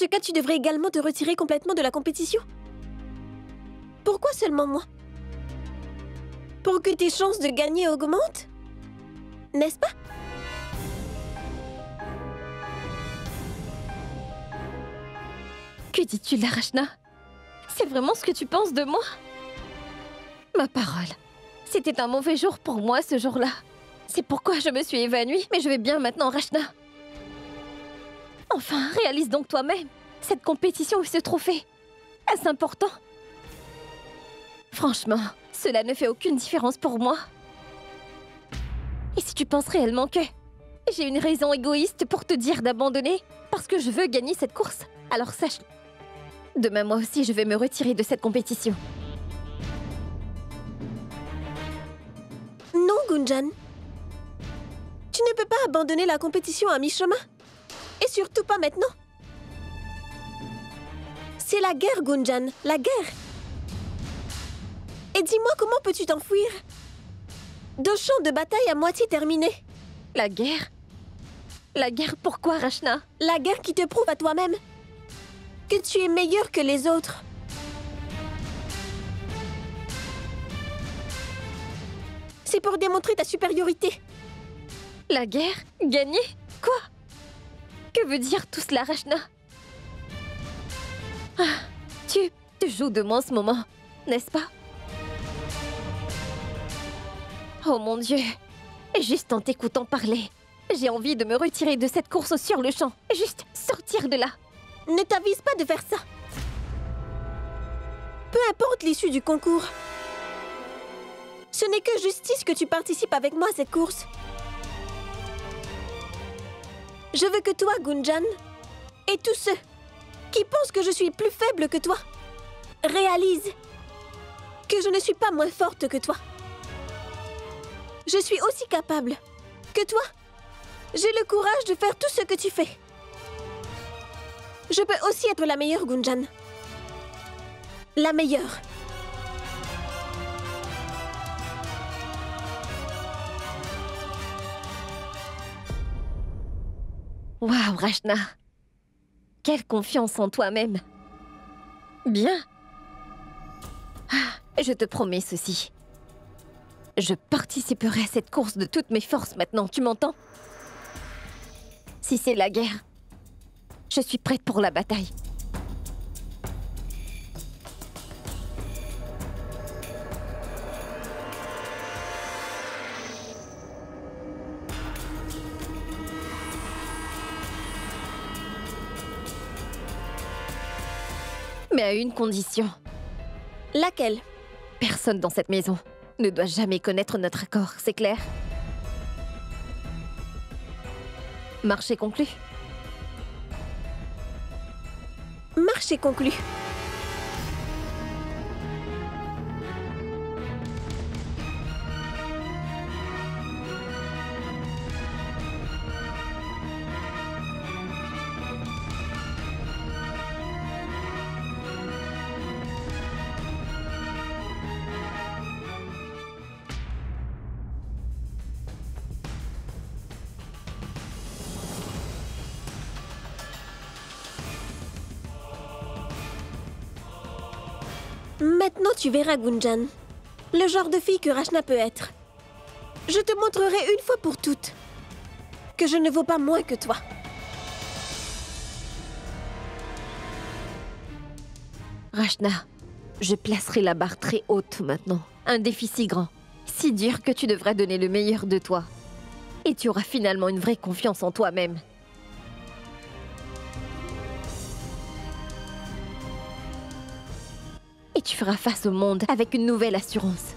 ce cas, tu devrais également te retirer complètement de la compétition. Pourquoi seulement moi? Pour que tes chances de gagner augmentent? N'est-ce pas? Que dis-tu là, Rachna? C'est vraiment ce que tu penses de moi? Ma parole, c'était un mauvais jour pour moi ce jour-là. C'est pourquoi je me suis évanouie, mais je vais bien maintenant, Rachna. Enfin, réalise donc toi-même. Cette compétition et ce trophée, est-ce important? Franchement, cela ne fait aucune différence pour moi. Et si tu penses réellement que j'ai une raison égoïste pour te dire d'abandonner parce que je veux gagner cette course, alors sache, demain moi aussi je vais me retirer de cette compétition. Non, Gunjan. Tu ne peux pas abandonner la compétition à mi-chemin. Et surtout pas maintenant. C'est la guerre, Gunjan, la guerre. Et dis-moi, comment peux-tu t'enfuir? Deux champs de bataille à moitié terminés. La guerre? La guerre pourquoi, Rachna? La guerre qui te prouve à toi-même que tu es meilleur que les autres. C'est pour démontrer ta supériorité. La guerre? Gagner? Quoi? Que veut dire tout cela, Rachna? Ah, tu te joues de moi en ce moment, n'est-ce pas? Oh mon Dieu! Juste en t'écoutant parler, j'ai envie de me retirer de cette course sur le champ. Juste sortir de là. Ne t'avise pas de faire ça. Peu importe l'issue du concours. Ce n'est que justice que tu participes avec moi à cette course. Je veux que toi, Gunjan, et tous ceux qui pensent que je suis plus faible que toi, réalisent que je ne suis pas moins forte que toi. Je suis aussi capable que toi. J'ai le courage de faire tout ce que tu fais. Je peux aussi être la meilleure, Gunjan. La meilleure. Waouh, Rachna! Quelle confiance en toi-même! Bien! Ah, je te promets ceci. Je participerai à cette course de toutes mes forces maintenant, tu m'entends? Si c'est la guerre, je suis prête pour la bataille. Mais à une condition. Laquelle? Personne dans cette maison ne doit jamais connaître notre accord, c'est clair? Marché conclu. Marché conclu. Maintenant, tu verras, Gunjan, le genre de fille que Rachna peut être. Je te montrerai une fois pour toutes que je ne vaux pas moins que toi. Rachna, je placerai la barre très haute maintenant. Un défi si grand, si dur que tu devras donner le meilleur de toi. Et tu auras finalement une vraie confiance en toi-même. Et tu feras face au monde avec une nouvelle assurance.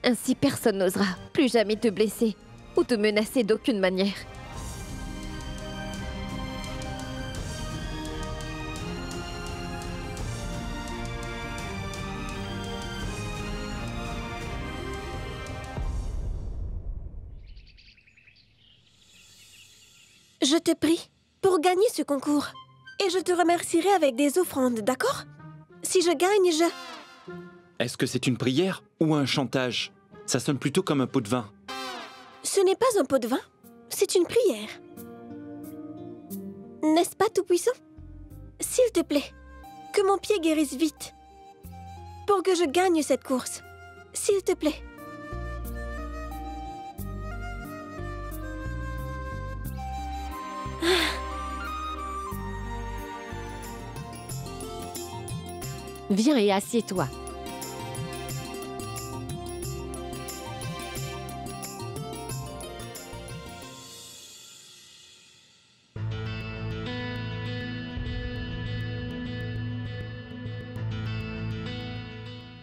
Ainsi, personne n'osera plus jamais te blesser ou te menacer d'aucune manière. Je te prie pour gagner ce concours. Et je te remercierai avec des offrandes, d'accord? Si je gagne, Est-ce que c'est une prière ou un chantage? Ça sonne plutôt comme un pot de vin. Ce n'est pas un pot de vin, c'est une prière. N'est-ce pas, Tout-Puissant? s'il te plaît, que mon pied guérisse vite. Pour que je gagne cette course. S'il te plaît. Viens et assieds-toi.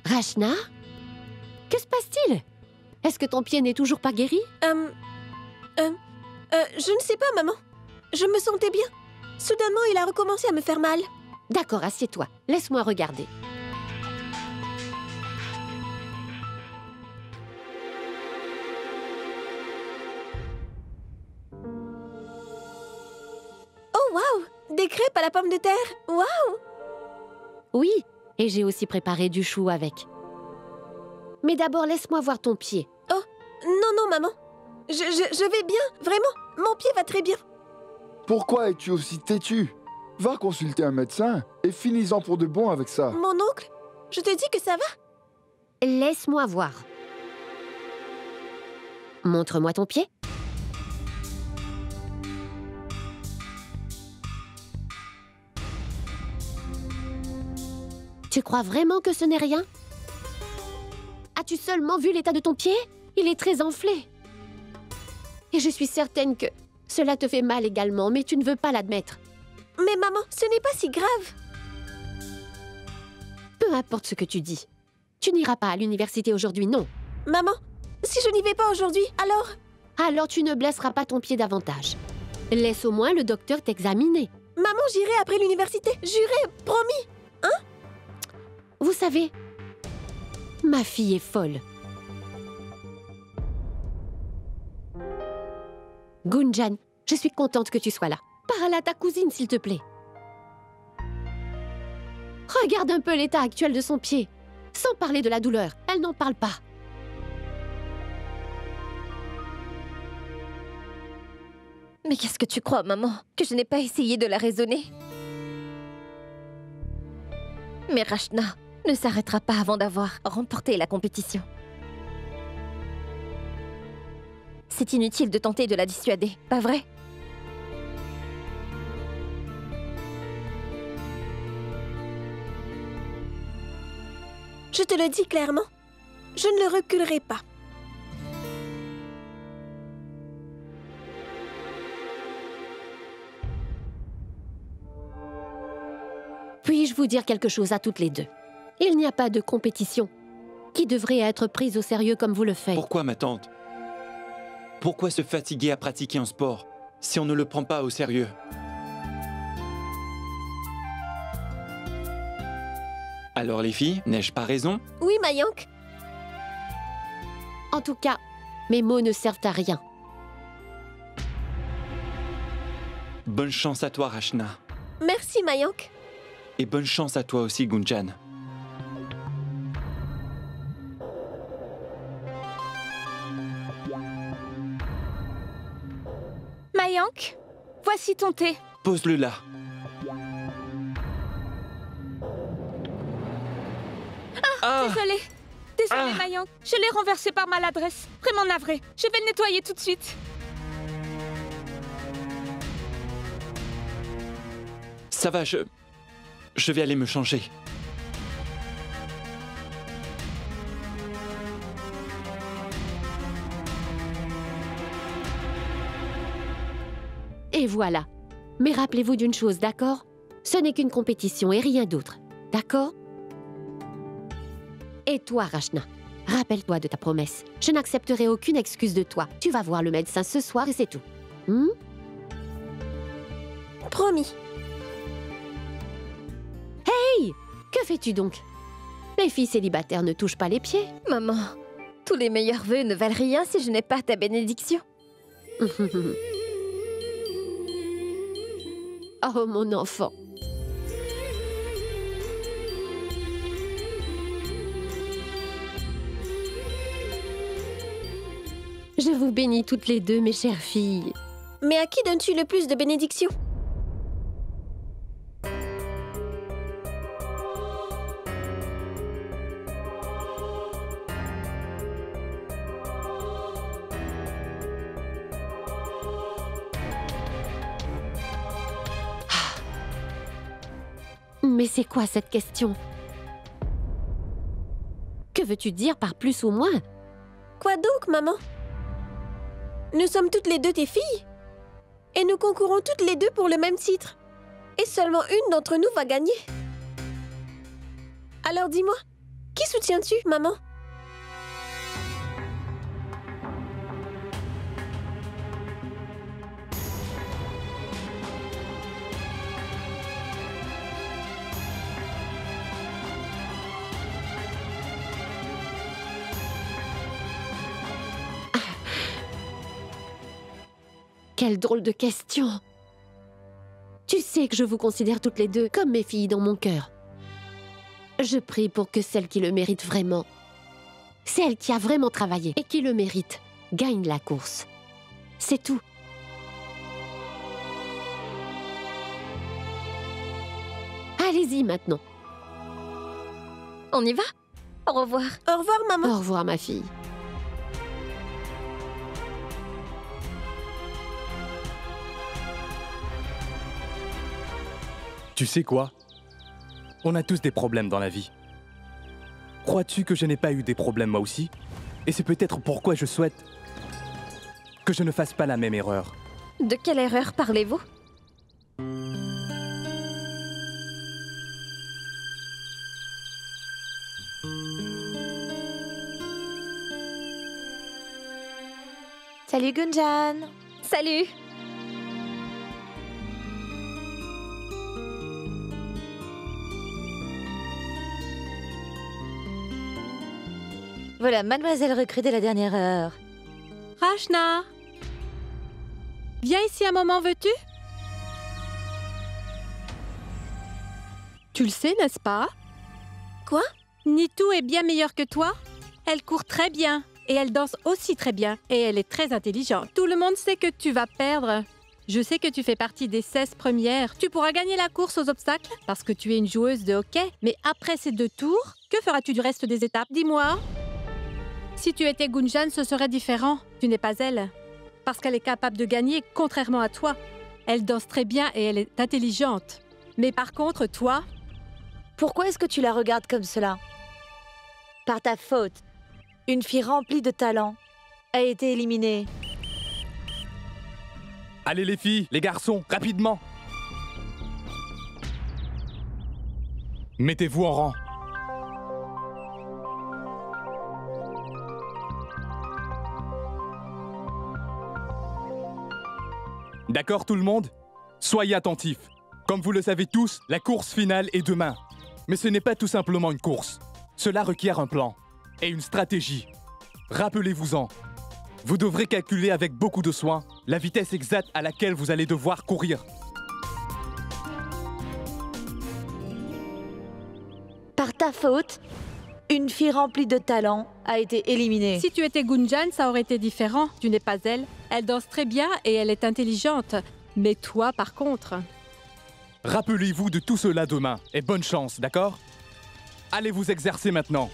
Rachna? Que se passe-t-il? Est-ce que ton pied n'est toujours pas guéri? Je ne sais pas, maman. Je me sentais bien. Soudainement, il a recommencé à me faire mal. D'accord, assieds-toi. Laisse-moi regarder. Oh, waouh! Des crêpes à la pomme de terre. Waouh! Oui, et j'ai aussi préparé du chou avec. Mais d'abord, laisse-moi voir ton pied. Oh, non, maman. Je vais bien, vraiment. Mon pied va très bien. Pourquoi es-tu aussi têtu? Va consulter un médecin et finis-en pour de bon avec ça. Mon oncle, je te dis que ça va. Laisse-moi voir. Montre-moi ton pied. Tu crois vraiment que ce n'est rien? As-tu seulement vu l'état de ton pied? Il est très enflé. Et je suis certaine que cela te fait mal également, mais tu ne veux pas l'admettre. Mais maman, ce n'est pas si grave. Peu importe ce que tu dis. Tu n'iras pas à l'université aujourd'hui, non. Maman, si je n'y vais pas aujourd'hui, alors... Alors tu ne blesseras pas ton pied davantage. Laisse au moins le docteur t'examiner. Maman, j'irai après l'université. Juré, promis. Hein? Vous savez, ma fille est folle. Gunjan, je suis contente que tu sois là. Parle à ta cousine, s'il te plaît. Regarde un peu l'état actuel de son pied. Sans parler de la douleur, elle n'en parle pas. Mais qu'est-ce que tu crois, maman? Que je n'ai pas essayé de la raisonner? Mais Rachna ne s'arrêtera pas avant d'avoir remporté la compétition. C'est inutile de tenter de la dissuader, pas vrai? Je te le dis clairement, je ne le reculerai pas. Puis-je vous dire quelque chose à toutes les deux? Il n'y a pas de compétition qui devrait être prise au sérieux comme vous le faites. Pourquoi, ma tante? Pourquoi se fatiguer à pratiquer un sport si on ne le prend pas au sérieux? Alors les filles, n'ai-je pas raison? Oui, Mayank. En tout cas, mes mots ne servent à rien. Bonne chance à toi, Rachna. Merci, Mayank. Et bonne chance à toi aussi, Gunjan. Mayank, voici ton thé. Pose-le là. Désolée. Désolée, Mayank. Je l'ai renversé par maladresse. Vraiment navrée. Je vais le nettoyer tout de suite. Ça va, je vais aller me changer. Et voilà. Mais rappelez-vous d'une chose, d'accord? Ce n'est qu'une compétition et rien d'autre, d'accord? Et toi, Rachna, rappelle-toi de ta promesse. Je n'accepterai aucune excuse de toi. Tu vas voir le médecin ce soir et c'est tout. Promis. Hey! Que fais-tu donc? Les filles célibataires ne touchent pas les pieds. Maman, tous les meilleurs vœux ne valent rien si je n'ai pas ta bénédiction. Oh, mon enfant. Je vous bénis toutes les deux, mes chères filles. Mais à qui donnes-tu le plus de bénédictions? Mais c'est quoi cette question? Que veux-tu dire par plus ou moins? Quoi donc, maman? Nous sommes toutes les deux tes filles. Et nous concourons toutes les deux pour le même titre. Et seulement une d'entre nous va gagner. Alors dis-moi, qui soutiens-tu, maman? Quelle drôle de question! Tu sais que je vous considère toutes les deux comme mes filles dans mon cœur. Je prie pour que celle qui le mérite vraiment, celle qui a vraiment travaillé et qui le mérite, gagne la course. C'est tout. Allez-y maintenant. On y va? Au revoir. Au revoir, maman. Au revoir, ma fille. Tu sais quoi? On a tous des problèmes dans la vie. Crois-tu que je n'ai pas eu des problèmes moi aussi? Et c'est peut-être pourquoi je souhaite que je ne fasse pas la même erreur. De quelle erreur parlez-vous? Salut Gunjan. Salut! Voilà, mademoiselle recrue de la dernière heure. Rachna! Viens ici un moment, veux-tu? Tu le sais, n'est-ce pas? Quoi? Nitou est bien meilleure que toi. Elle court très bien et elle danse aussi très bien et elle est très intelligente. Tout le monde sait que tu vas perdre. Je sais que tu fais partie des 16 premières. Tu pourras gagner la course aux obstacles parce que tu es une joueuse de hockey. Mais après ces 2 tours, que feras-tu du reste des étapes? Dis-moi. Si tu étais Gunjan, ce serait différent. Tu n'es pas elle. Parce qu'elle est capable de gagner, contrairement à toi. Elle danse très bien et elle est intelligente. Mais par contre, toi... Pourquoi est-ce que tu la regardes comme cela? Par ta faute, une fille remplie de talent a été éliminée. Allez les filles, les garçons, rapidement! Mettez-vous en rang. D'accord tout le monde? Soyez attentifs. Comme vous le savez tous, la course finale est demain. Mais ce n'est pas tout simplement une course. Cela requiert un plan et une stratégie. Rappelez-vous-en. Vous devrez calculer avec beaucoup de soin la vitesse exacte à laquelle vous allez devoir courir. Par ta faute, une fille remplie de talent a été éliminée. Si tu étais Gunjan, ça aurait été différent. Tu n'es pas elle. Elle danse très bien et elle est intelligente. Mais toi, par contre... Rappelez-vous de tout cela demain et bonne chance, d'accord? Allez vous exercer maintenant.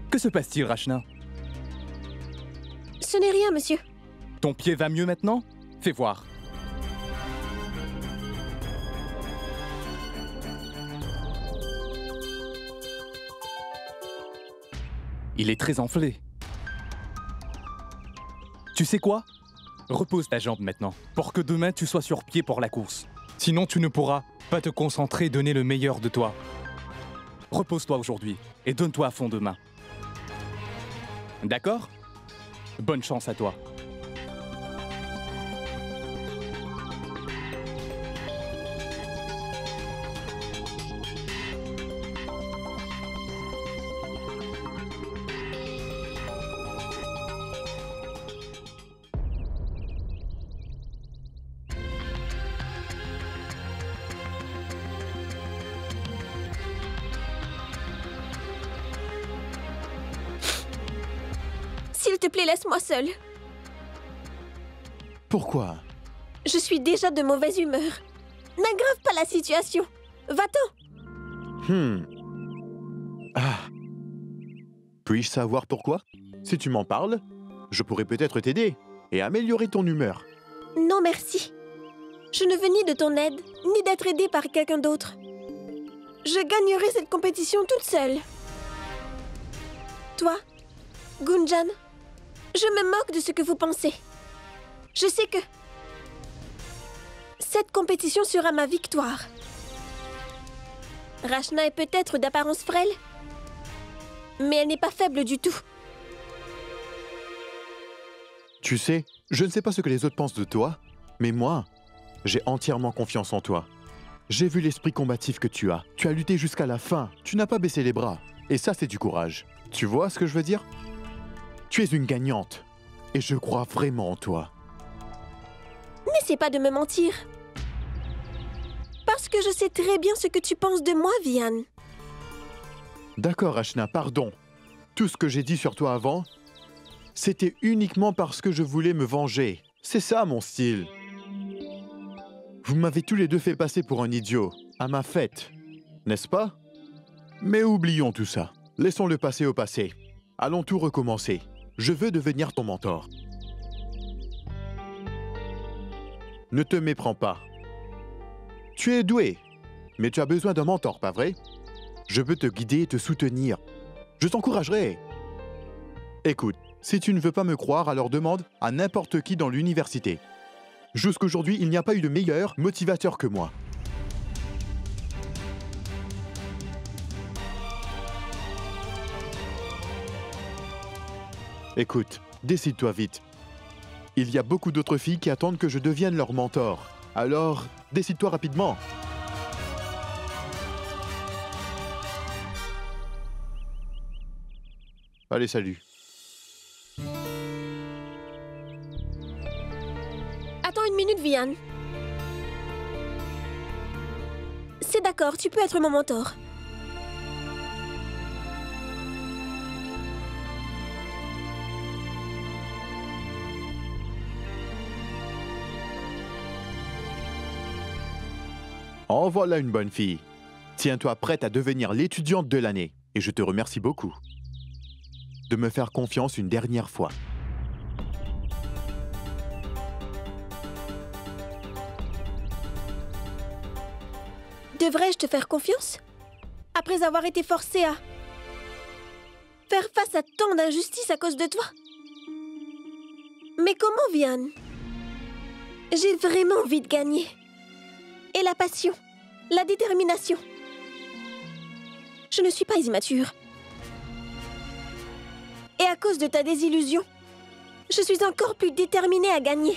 Que se passe-t-il, Rachna? Ce n'est rien, monsieur. Ton pied va mieux maintenant? Fais voir. Il est très enflé. Tu sais quoi? Repose ta jambe maintenant, pour que demain tu sois sur pied pour la course. Sinon tu ne pourras pas te concentrer et donner le meilleur de toi. Repose-toi aujourd'hui et donne-toi à fond demain. D'accord? Bonne chance à toi. S'il te plaît, laisse-moi seule. Pourquoi? Je suis déjà de mauvaise humeur. N'aggrave pas la situation. Va-t'en. Ah. Puis-je savoir pourquoi? Si tu m'en parles, Je pourrais peut-être t'aider et améliorer ton humeur. Non, merci. Je ne veux ni de ton aide, ni d'être aidée par quelqu'un d'autre. Je gagnerai cette compétition toute seule. Toi, Gunjan, je me moque de ce que vous pensez. Je sais que cette compétition sera ma victoire. Rachna est peut-être d'apparence frêle, mais elle n'est pas faible du tout. Tu sais, je ne sais pas ce que les autres pensent de toi, mais moi, j'ai entièrement confiance en toi. J'ai vu l'esprit combatif que tu as. Tu as lutté jusqu'à la fin. Tu n'as pas baissé les bras. Et ça, c'est du courage. Tu vois ce que je veux dire? Tu es une gagnante. Et je crois vraiment en toi. N'essaie pas de me mentir. Parce que je sais très bien ce que tu penses de moi, Vian. D'accord, Ashna, pardon. Tout ce que j'ai dit sur toi avant, c'était uniquement parce que je voulais me venger. C'est ça, mon style. Vous m'avez tous les deux fait passer pour un idiot, à ma fête, n'est-ce pas? Mais oublions tout ça. Laissons le passé au passé. Allons tout recommencer. Je veux devenir ton mentor. Ne te méprends pas. Tu es doué, mais tu as besoin d'un mentor, pas vrai? Je veux te guider et te soutenir. Je t'encouragerai. Écoute, si tu ne veux pas me croire, alors demande à n'importe qui dans l'université. Jusqu'aujourd'hui, il n'y a pas eu de meilleur motivateur que moi. Écoute, décide-toi vite. Il y a beaucoup d'autres filles qui attendent que je devienne leur mentor. Alors, décide-toi rapidement. Allez, salut. Attends une minute, Vian. C'est d'accord, tu peux être mon mentor. En voilà une bonne fille. Tiens-toi prête à devenir l'étudiante de l'année. Et je te remercie beaucoup de me faire confiance une dernière fois. Devrais-je te faire confiance? Après avoir été forcée à faire face à tant d'injustices à cause de toi? Mais comment, Vian? J'ai vraiment envie de gagner. Et la passion, la détermination. Je ne suis pas immature. Et à cause de ta désillusion, je suis encore plus déterminée à gagner.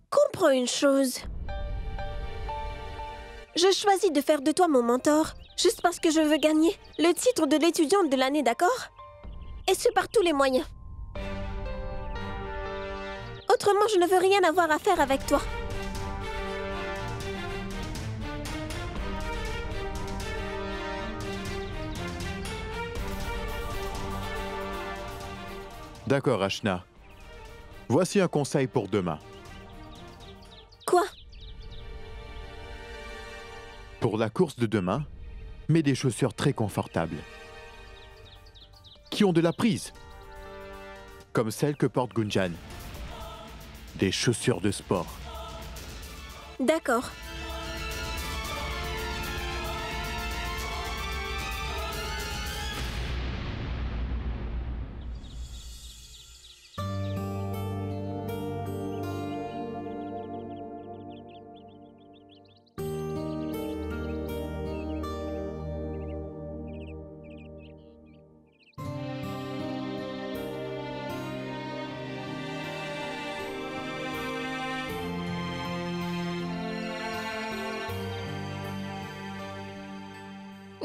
Comprends une chose. Je choisis de faire de toi mon mentor juste parce que je veux gagner le titre de l'étudiante de l'année, d'accord? Et ce par tous les moyens. Autrement, je ne veux rien avoir à faire avec toi. D'accord, Ashna. Voici un conseil pour demain. Quoi? Pour la course de demain, mets des chaussures très confortables. Qui ont de la prise. Comme celles que porte Gunjan. Des chaussures de sport. D'accord.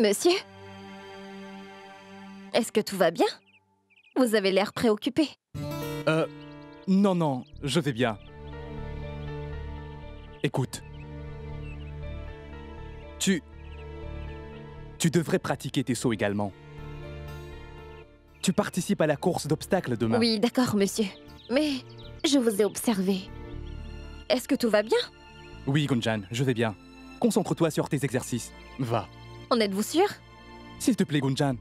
Monsieur? Est-ce que tout va bien? Vous avez l'air préoccupé. Non, je vais bien. Écoute. Tu devrais pratiquer tes sauts également. Tu participes à la course d'obstacles demain. Oui, d'accord, monsieur. Mais je vous ai observé. Est-ce que tout va bien? Oui, Gunjan, je vais bien. Concentre-toi sur tes exercices. Va. En êtes-vous sûr? S'il te plaît, Gunjan.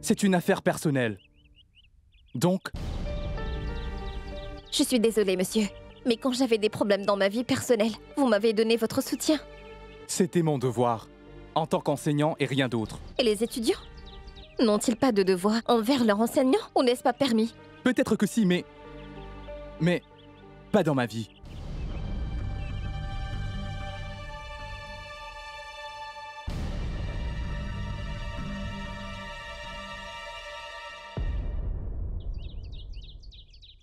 C'est une affaire personnelle. Donc, Je suis désolée, monsieur. Mais quand j'avais des problèmes dans ma vie personnelle, vous m'avez donné votre soutien. c'était mon devoir, en tant qu'enseignant et rien d'autre. Et les étudiants? N'ont-ils pas de devoir envers leurs enseignants ou n'est-ce pas permis? Peut-être que si, mais... pas dans ma vie.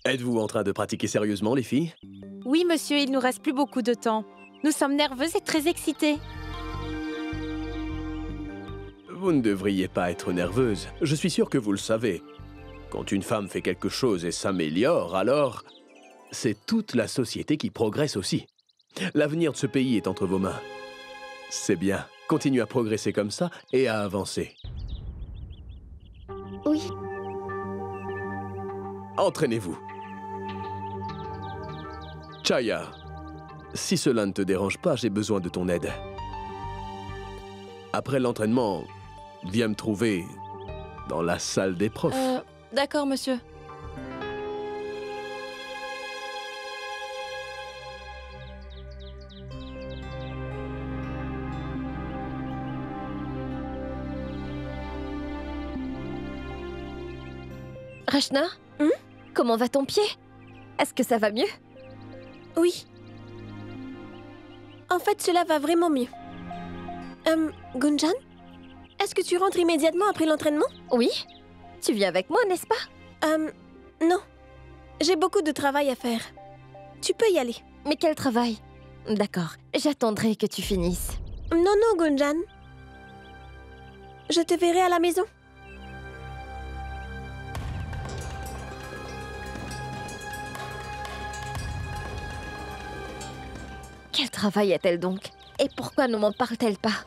Êtes-vous en train de pratiquer sérieusement, les filles? Oui, monsieur, il nous reste plus beaucoup de temps. Nous sommes nerveuses et très excitées. Vous ne devriez pas être nerveuse. Je suis sûr que vous le savez. Quand une femme fait quelque chose et s'améliore, alors... c'est toute la société qui progresse aussi. L'avenir de ce pays est entre vos mains. C'est bien. Continuez à progresser comme ça et à avancer. Oui. Entraînez-vous. Chaya, si cela ne te dérange pas, j'ai besoin de ton aide. Après l'entraînement, viens me trouver dans la salle des profs. D'accord, monsieur. Rachna, comment va ton pied? Est-ce que ça va mieux? Oui. En fait, cela va vraiment mieux. Gunjan? Est-ce que tu rentres immédiatement après l'entraînement? Oui. Tu viens avec moi, n'est-ce pas? Non. J'ai beaucoup de travail à faire. Tu peux y aller. Mais quel travail? D'accord, j'attendrai que tu finisses. Non, non, Gunjan. Je te verrai à la maison. Quel travail a-t-elle donc? Et pourquoi ne m'en parle-t-elle pas?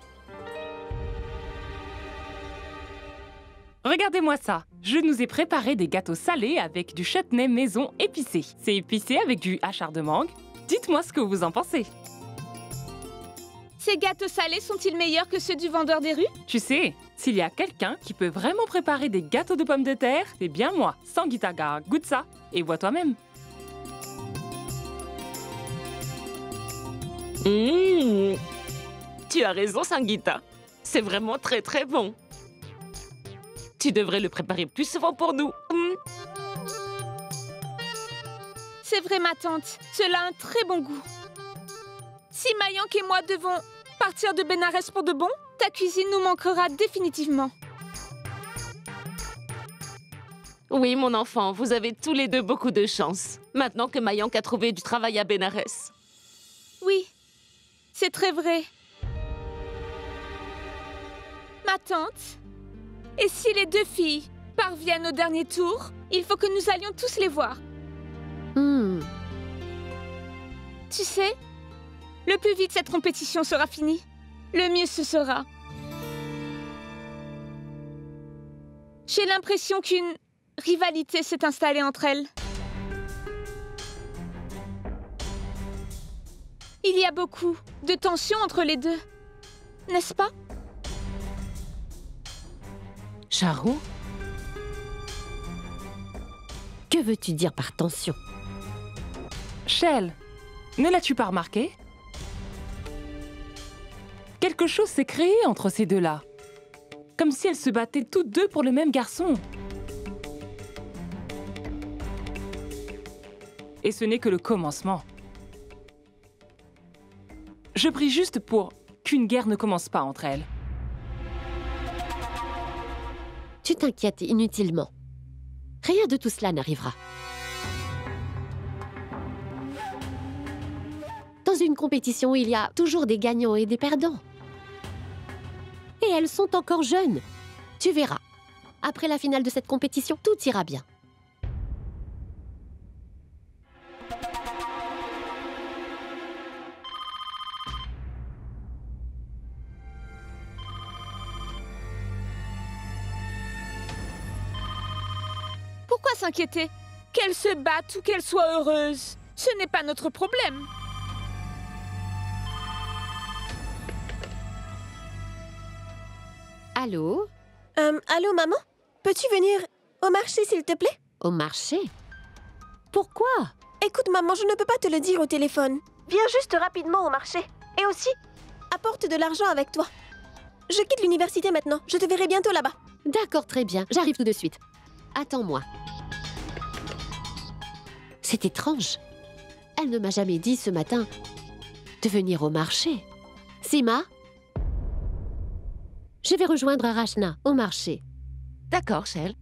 Regardez-moi ça. Je nous ai préparé des gâteaux salés avec du chutney maison épicé. C'est épicé avec du hachard de mangue. Dites-moi ce que vous en pensez. Ces gâteaux salés sont-ils meilleurs que ceux du vendeur des rues? Tu sais, s'il y a quelqu'un qui peut vraiment préparer des gâteaux de pommes de terre, c'est bien moi. Sangeeta, goûte ça et vois toi-même. Tu as raison, Sangeeta. C'est vraiment très très bon. Tu devrais le préparer plus souvent pour nous. C'est vrai, ma tante. Cela a un très bon goût. Si Mayank et moi devons partir de Bénarès pour de bon, ta cuisine nous manquera définitivement. Oui, mon enfant, vous avez tous les deux beaucoup de chance. Maintenant que Mayank a trouvé du travail à Bénarès. Oui, c'est très vrai. Ma tante, et si les deux filles parviennent au dernier tour, il faut que nous allions tous les voir. Tu sais, le plus vite cette compétition sera finie, le mieux ce sera. J'ai l'impression qu'une rivalité s'est installée entre elles. Il y a beaucoup de tension entre les deux, n'est-ce pas? Charou? Que veux-tu dire par tension? Shell, ne l'as-tu pas remarqué? Quelque chose s'est créé entre ces deux-là. Comme si elles se battaient toutes deux pour le même garçon. Et ce n'est que le commencement. Je prie juste pour qu'une guerre ne commence pas entre elles. Tu t'inquiètes inutilement. Rien de tout cela n'arrivera. Dans une compétition, il y a toujours des gagnants et des perdants. Et elles sont encore jeunes. Tu verras. Après la finale de cette compétition, tout ira bien. Pourquoi s'inquiéter? Qu'elles se battent ou qu'elles soient heureuses, ce n'est pas notre problème. Allô? Allô, maman? peux-tu venir au marché, s'il te plaît? Au marché? Pourquoi? Écoute, maman, je ne peux pas te le dire au téléphone. Viens juste rapidement au marché. Et aussi, apporte de l'argent avec toi. Je quitte l'université maintenant. Je te verrai bientôt là-bas. D'accord, très bien. J'arrive tout de suite. Attends-moi. C'est étrange. Elle ne m'a jamais dit ce matin de venir au marché. Sima? Je vais rejoindre Arachna au marché. D'accord, Shell.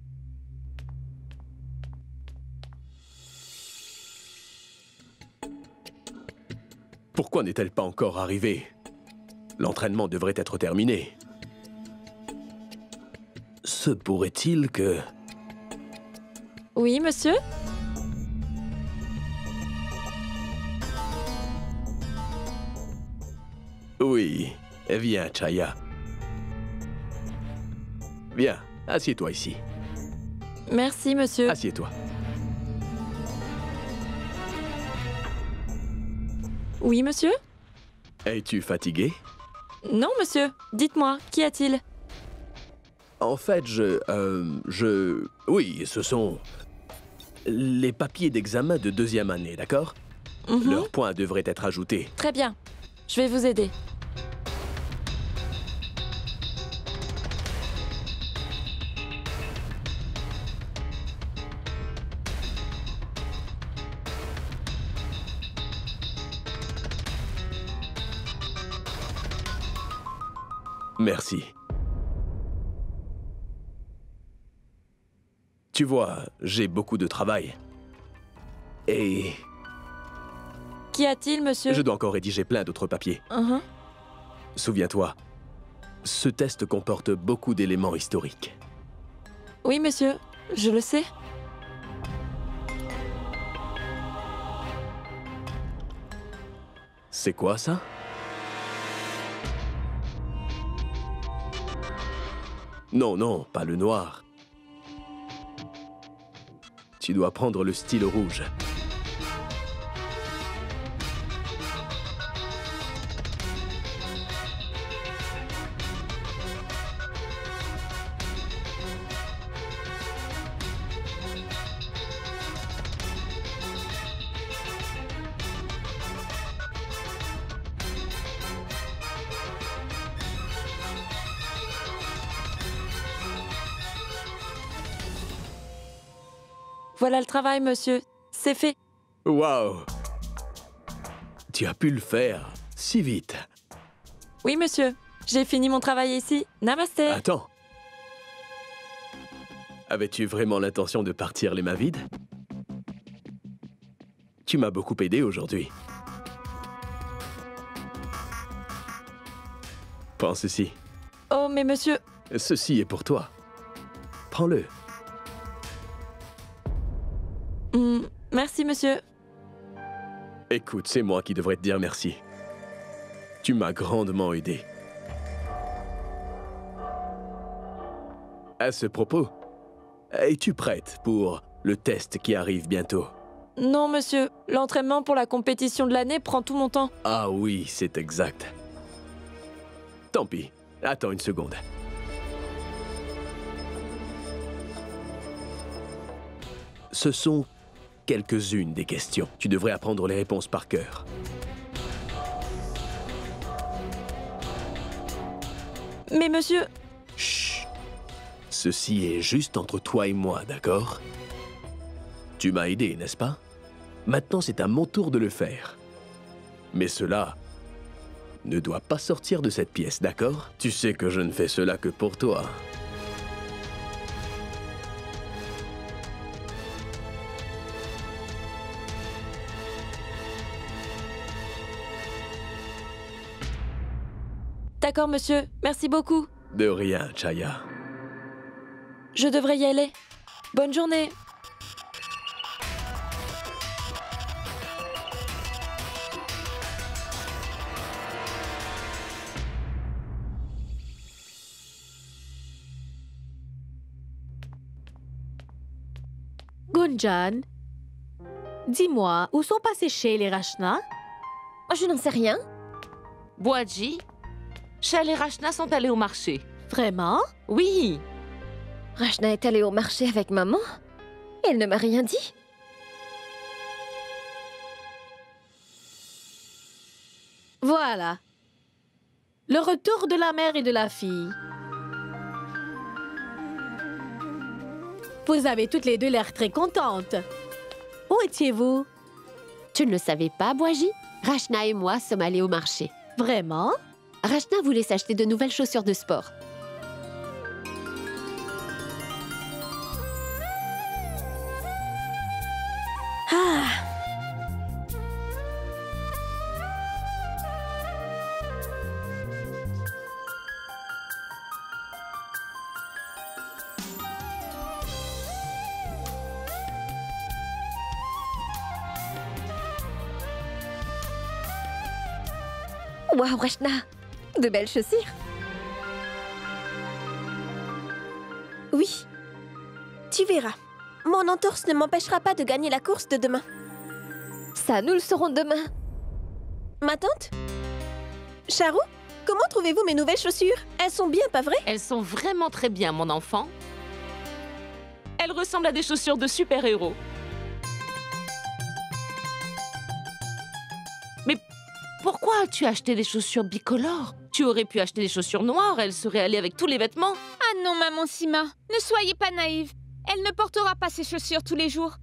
Pourquoi n'est-elle pas encore arrivée? L'entraînement devrait être terminé. Se pourrait-il que... Oui, monsieur? Oui, viens, Chaya. Viens, assieds-toi ici. Merci, monsieur. Assieds-toi. Oui, monsieur? Es-tu fatigué? Non, monsieur. Dites-moi, qu'y a-t-il? En fait, Oui, ce sont... les papiers d'examen de 2e année, d'accord? Leurs points devraient être ajoutés. Très bien. Je vais vous aider. Merci. Tu vois, j'ai beaucoup de travail. Et... Qu'y a-t-il, monsieur? je dois encore rédiger plein d'autres papiers. Souviens-toi, ce test comporte beaucoup d'éléments historiques. Oui, monsieur. Je le sais. C'est quoi, ça? Non, non, pas le noir. Tu dois prendre le stylo rouge. Voilà le travail, monsieur. C'est fait. Waouh! Tu as pu le faire si vite. Oui, monsieur. J'ai fini mon travail ici. Namasté. Attends. Avais-tu vraiment l'intention de partir les mains vides? Tu m'as beaucoup aidé aujourd'hui. Prends ceci. Oh, mais monsieur... Ceci est pour toi. Prends-le. Merci, monsieur. Écoute, c'est moi qui devrais te dire merci. Tu m'as grandement aidé. À ce propos, es-tu prête pour le test qui arrive bientôt? Non, monsieur. L'entraînement pour la compétition de l'année prend tout mon temps. Ah oui, c'est exact. Tant pis. Attends une seconde. Ce sont quelques-unes des questions. Tu devrais apprendre les réponses par cœur. Mais monsieur... Chut. Ceci est juste entre toi et moi, d'accord? Tu m'as aidé, n'est-ce pas? Maintenant, c'est à mon tour de le faire. Mais cela ne doit pas sortir de cette pièce, d'accord? Tu sais que je ne fais cela que pour toi. D'accord, monsieur. Merci beaucoup. De rien, Chaya. Je devrais y aller. Bonne journée. Gunjan, dis-moi, où sont passés Shell et Rachna? Je n'en sais rien. Boadji, Shell et Rachna sont allés au marché. Vraiment? Oui. Rachna est allée au marché avec maman. Elle ne m'a rien dit. Voilà. Le retour de la mère et de la fille. Vous avez toutes les deux l'air très contentes. Où étiez-vous? Tu ne le savais pas, Bouaji? Rachna et moi sommes allés au marché. Vraiment? Rachna voulait s'acheter de nouvelles chaussures de sport. Ah! Waouh, Rachna! De belles chaussures. Oui. Tu verras. Mon entorse ne m'empêchera pas de gagner la course de demain. Ça, nous le saurons demain. Ma tante? Charou, comment trouvez-vous mes nouvelles chaussures? Elles sont bien, pas vrai? Elles sont vraiment très bien, mon enfant. Elles ressemblent à des chaussures de super-héros. Mais pourquoi as-tu acheté des chaussures bicolores? Tu aurais pu acheter des chaussures noires, elles seraient allées avec tous les vêtements. Ah non, maman Sima, ne soyez pas naïve. Elle ne portera pas ces chaussures tous les jours.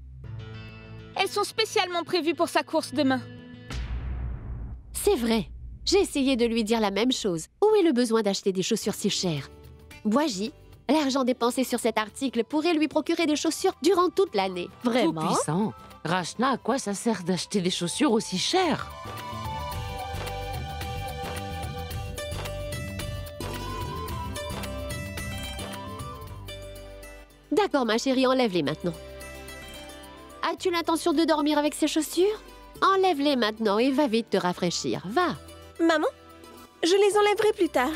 Elles sont spécialement prévues pour sa course demain. C'est vrai. J'ai essayé de lui dire la même chose. Où est le besoin d'acheter des chaussures si chères? Bouaji, l'argent dépensé sur cet article pourrait lui procurer des chaussures durant toute l'année. Vraiment? Tout puissant. Rachna, à quoi ça sert d'acheter des chaussures aussi chères? D'accord, ma chérie, enlève-les maintenant. As-tu l'intention de dormir avec ces chaussures? Enlève-les maintenant et va vite te rafraîchir. Va. Maman, je les enlèverai plus tard.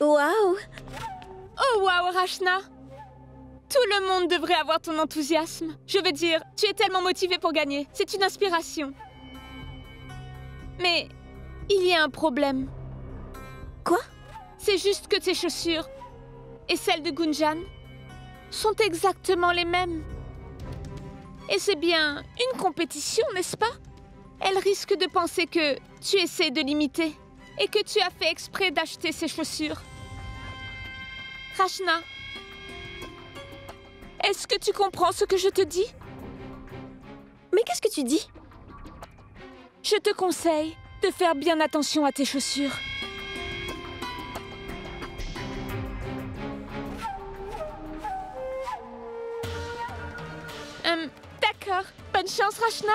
Waouh! Oh waouh, Rachna! Tout le monde devrait avoir ton enthousiasme. Je veux dire, tu es tellement motivée pour gagner. C'est une inspiration. Mais il y a un problème. Quoi? C'est juste que tes chaussures et celles de Gunjan sont exactement les mêmes. Et c'est bien une compétition, n'est-ce pas? Elle risque de penser que tu essaies de l'imiter et que tu as fait exprès d'acheter ces chaussures. Rachna, est-ce que tu comprends ce que je te dis? Mais qu'est-ce que tu dis? Je te conseille de faire bien attention à tes chaussures. D'accord. Bonne chance, Rachna.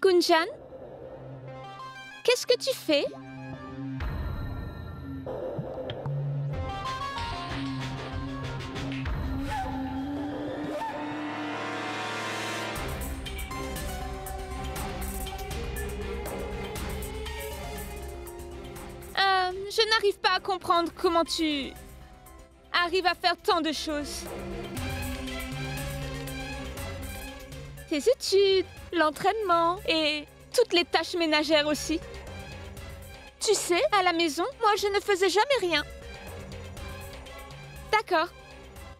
Gunjan, qu'est-ce que tu fais? Je n'arrive pas à comprendre comment tu arrives à faire tant de choses. Tes études, l'entraînement et toutes les tâches ménagères aussi. Tu sais, à la maison, moi je ne faisais jamais rien. D'accord.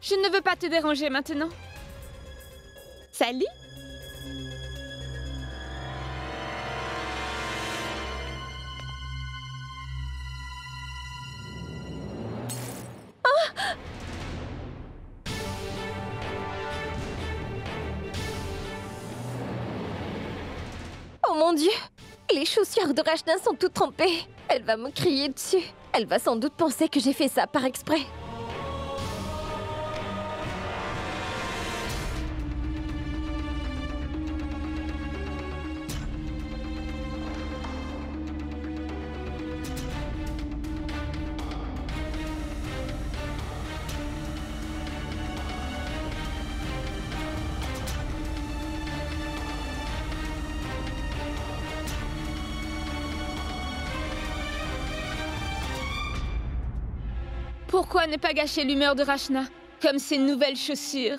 Je ne veux pas te déranger maintenant. Salut! Oh mon Dieu! Les chaussures de Rachna sont toutes trempées. Elle va me crier dessus. Elle va sans doute penser que j'ai fait ça par exprès. Pourquoi ne pas gâcher l'humeur de Rachna, comme ses nouvelles chaussures?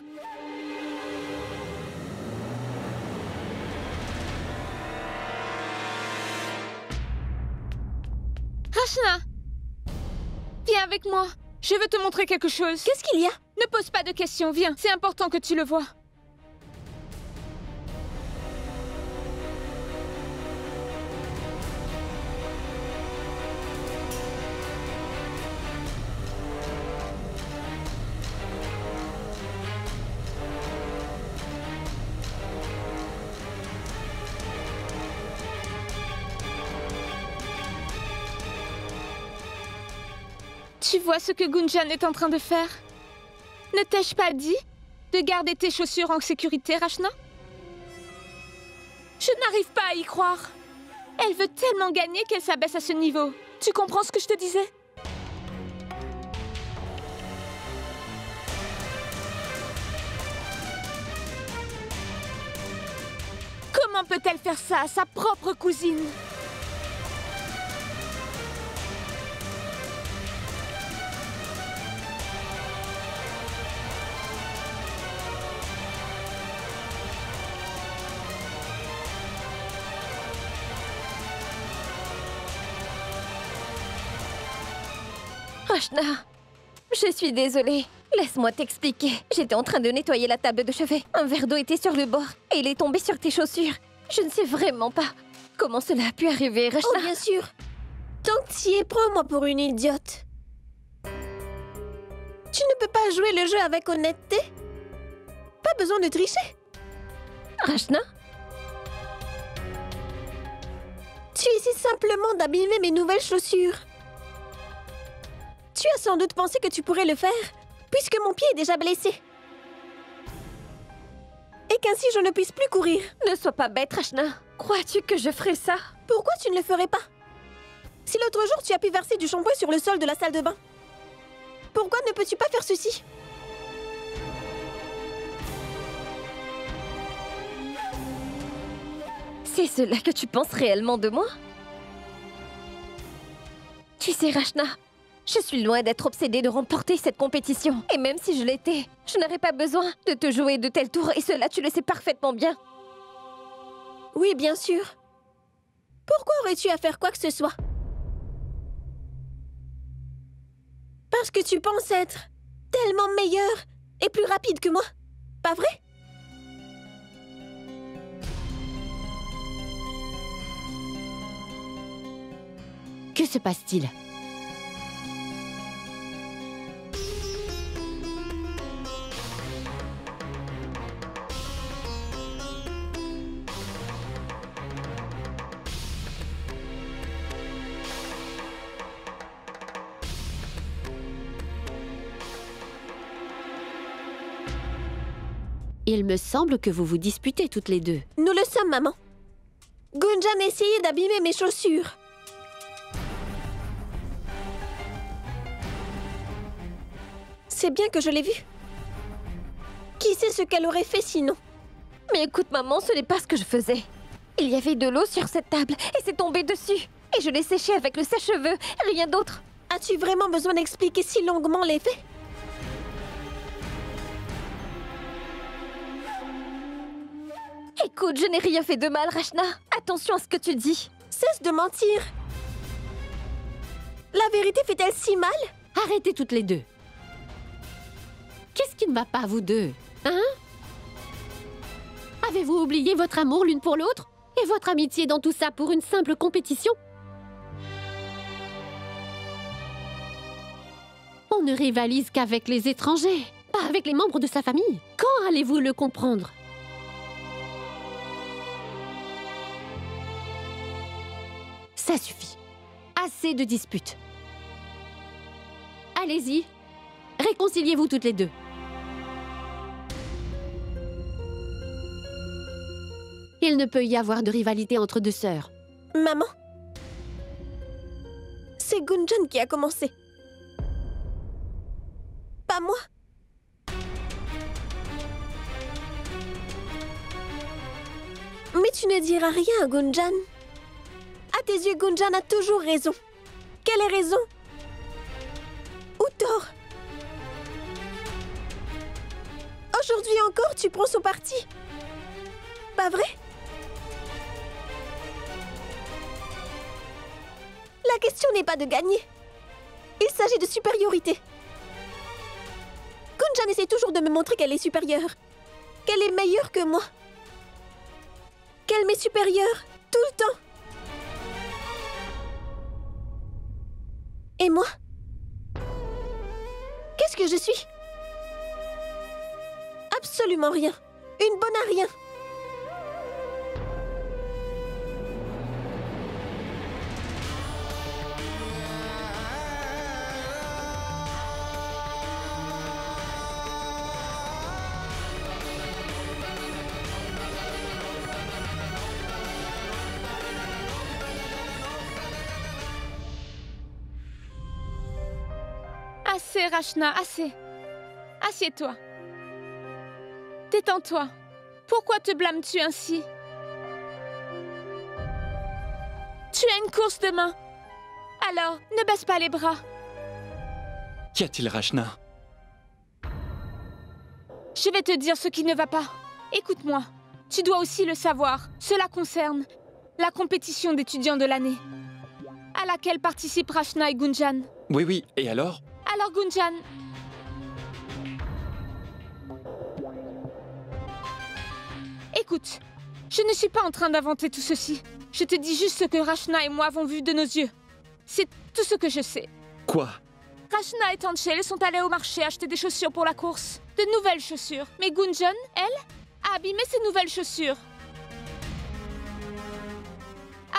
Rachna! Viens avec moi. Je veux te montrer quelque chose. Qu'est-ce qu'il y a? Ne pose pas de questions, viens. C'est important que tu le vois. Tu vois ce que Gunjan est en train de faire? Ne t'ai-je pas dit de garder tes chaussures en sécurité, Rachna? Je n'arrive pas à y croire. Elle veut tellement gagner qu'elle s'abaisse à ce niveau. Tu comprends ce que je te disais? Comment peut-elle faire ça à sa propre cousine? Rachna, je suis désolée. Laisse-moi t'expliquer. J'étais en train de nettoyer la table de chevet. Un verre d'eau était sur le bord et il est tombé sur tes chaussures. Je ne sais vraiment pas comment cela a pu arriver, Rachna. Oh, bien sûr. Tant que tu y es, prends-moi pour une idiote. Tu ne peux pas jouer le jeu avec honnêteté? Pas besoin de tricher. Rachna? Tu essaies simplement d'abîmer mes nouvelles chaussures. Tu as sans doute pensé que tu pourrais le faire, puisque mon pied est déjà blessé. Et qu'ainsi je ne puisse plus courir. Ne sois pas bête, Rachna. Crois-tu que je ferais ça? Pourquoi tu ne le ferais pas? Si l'autre jour tu as pu verser du shampoing sur le sol de la salle de bain, pourquoi ne peux-tu pas faire ceci? C'est cela que tu penses réellement de moi? Tu sais, Rachna, je suis loin d'être obsédée de remporter cette compétition. Et même si je l'étais, je n'aurais pas besoin de te jouer de tels tours, et cela tu le sais parfaitement bien. Oui, bien sûr. Pourquoi aurais-tu à faire quoi que ce soit? Parce que tu penses être tellement meilleur et plus rapide que moi, pas vrai? Que se passe-t-il? Il me semble que vous vous disputez toutes les deux. Nous le sommes, maman. Gunjan essayait d'abîmer mes chaussures. C'est bien que je l'ai vue. Qui sait ce qu'elle aurait fait sinon? Mais écoute, maman, ce n'est pas ce que je faisais. Il y avait de l'eau sur cette table et c'est tombé dessus. Et je l'ai séché avec le sèche-cheveux, rien d'autre. As-tu vraiment besoin d'expliquer si longuement les faits? Écoute, je n'ai rien fait de mal, Rachna. Attention à ce que tu dis. Cesse de mentir. La vérité fait-elle si mal? Arrêtez toutes les deux. Qu'est-ce qui ne va pas, vous deux? Hein? Avez-vous oublié votre amour l'une pour l'autre? Et votre amitié dans tout ça pour une simple compétition? On ne rivalise qu'avec les étrangers, pas avec les membres de sa famille. Quand allez-vous le comprendre? Ça suffit. Assez de disputes. Allez-y, réconciliez-vous toutes les deux. Il ne peut y avoir de rivalité entre deux sœurs. Maman, c'est Gunjan qui a commencé. Pas moi. Mais tu ne diras rien à Gunjan. À tes yeux, Gunjan a toujours raison. Quelle est raison? Ou tort? Aujourd'hui encore, tu prends son parti. Pas vrai? La question n'est pas de gagner. Il s'agit de supériorité. Gunjan essaie toujours de me montrer qu'elle est supérieure. Qu'elle est meilleure que moi. Qu'elle m'est supérieure tout le temps. Et moi? Qu'est-ce que je suis? Absolument rien. Une bonne à rien. Assez, Rachna, assez. Assieds-toi. Détends-toi. Pourquoi te blâmes-tu ainsi? Tu as une course demain. Alors, ne baisse pas les bras. Qu'y a-t-il, Rachna? Je vais te dire ce qui ne va pas. Écoute-moi. Tu dois aussi le savoir. Cela concerne la compétition d'étudiants de l'année, à laquelle participent Rachna et Gunjan. Oui, et alors? Alors, Gunjan... Écoute, je ne suis pas en train d'inventer tout ceci. Je te dis juste ce que Rachna et moi avons vu de nos yeux. C'est tout ce que je sais. Quoi? Rachna et Tanchel sont allés au marché acheter des chaussures pour la course. De nouvelles chaussures. Mais Gunjan, elle, a abîmé ses nouvelles chaussures.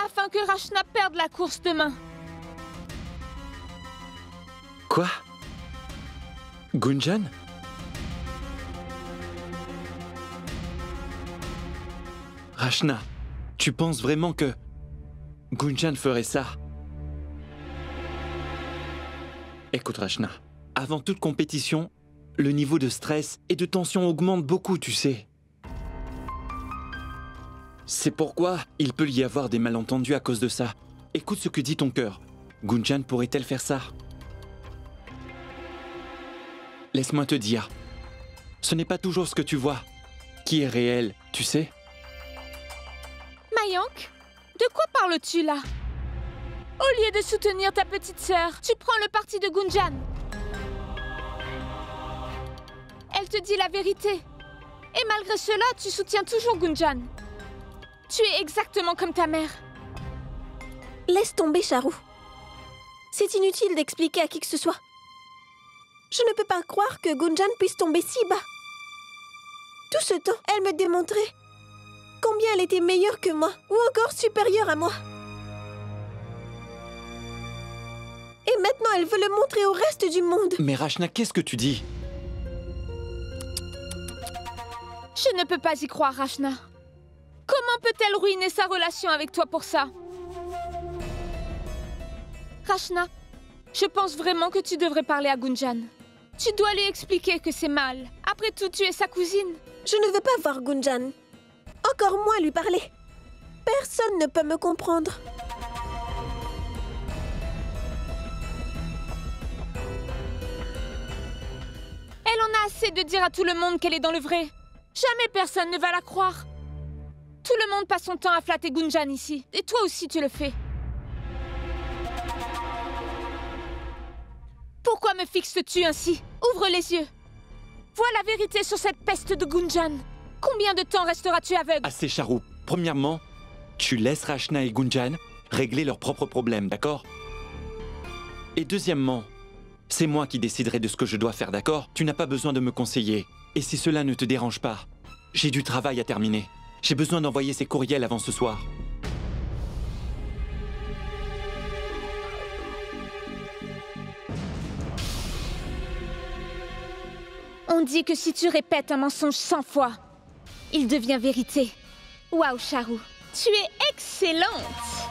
Afin que Rachna perde la course demain. Quoi? Gunjan? Rachna, tu penses vraiment que Gunjan ferait ça? Écoute, Rachna, avant toute compétition, le niveau de stress et de tension augmente beaucoup, tu sais. C'est pourquoi il peut y avoir des malentendus à cause de ça. Écoute ce que dit ton cœur. Gunjan pourrait-elle faire ça? Laisse-moi te dire, ce n'est pas toujours ce que tu vois qui est réel, tu sais? Mayank, de quoi parles-tu là? Au lieu de soutenir ta petite sœur, tu prends le parti de Gunjan. Elle te dit la vérité. Et malgré cela, tu soutiens toujours Gunjan. Tu es exactement comme ta mère. Laisse tomber, Charu. C'est inutile d'expliquer à qui que ce soit. Je ne peux pas croire que Gunjan puisse tomber si bas. Tout ce temps, elle me démontrait combien elle était meilleure que moi, ou encore supérieure à moi. Et maintenant, elle veut le montrer au reste du monde. Mais Rachna, qu'est-ce que tu dis? Je ne peux pas y croire, Rachna. Comment peut-elle ruiner sa relation avec toi pour ça? Rachna, je pense vraiment que tu devrais parler à Gunjan. Tu dois lui expliquer que c'est mal. Après tout, tu es sa cousine. Je ne veux pas voir Gunjan. Encore moins lui parler. Personne ne peut me comprendre. Elle en a assez de dire à tout le monde qu'elle est dans le vrai. Jamais personne ne va la croire. Tout le monde passe son temps à flatter Gunjan ici. Et toi aussi, tu le fais. Pourquoi me fixes-tu ainsi? Ouvre les yeux. Vois la vérité sur cette peste de Gunjan. Combien de temps resteras-tu aveugle? Assez, Charu. Premièrement, tu laisses Rachna et Gunjan régler leurs propres problèmes, d'accord? Et deuxièmement, c'est moi qui déciderai de ce que je dois faire, d'accord? Tu n'as pas besoin de me conseiller. Et si cela ne te dérange pas, j'ai du travail à terminer. J'ai besoin d'envoyer ces courriels avant ce soir. On dit que si tu répètes un mensonge 100 fois, il devient vérité. Waouh, Charu, tu es excellente!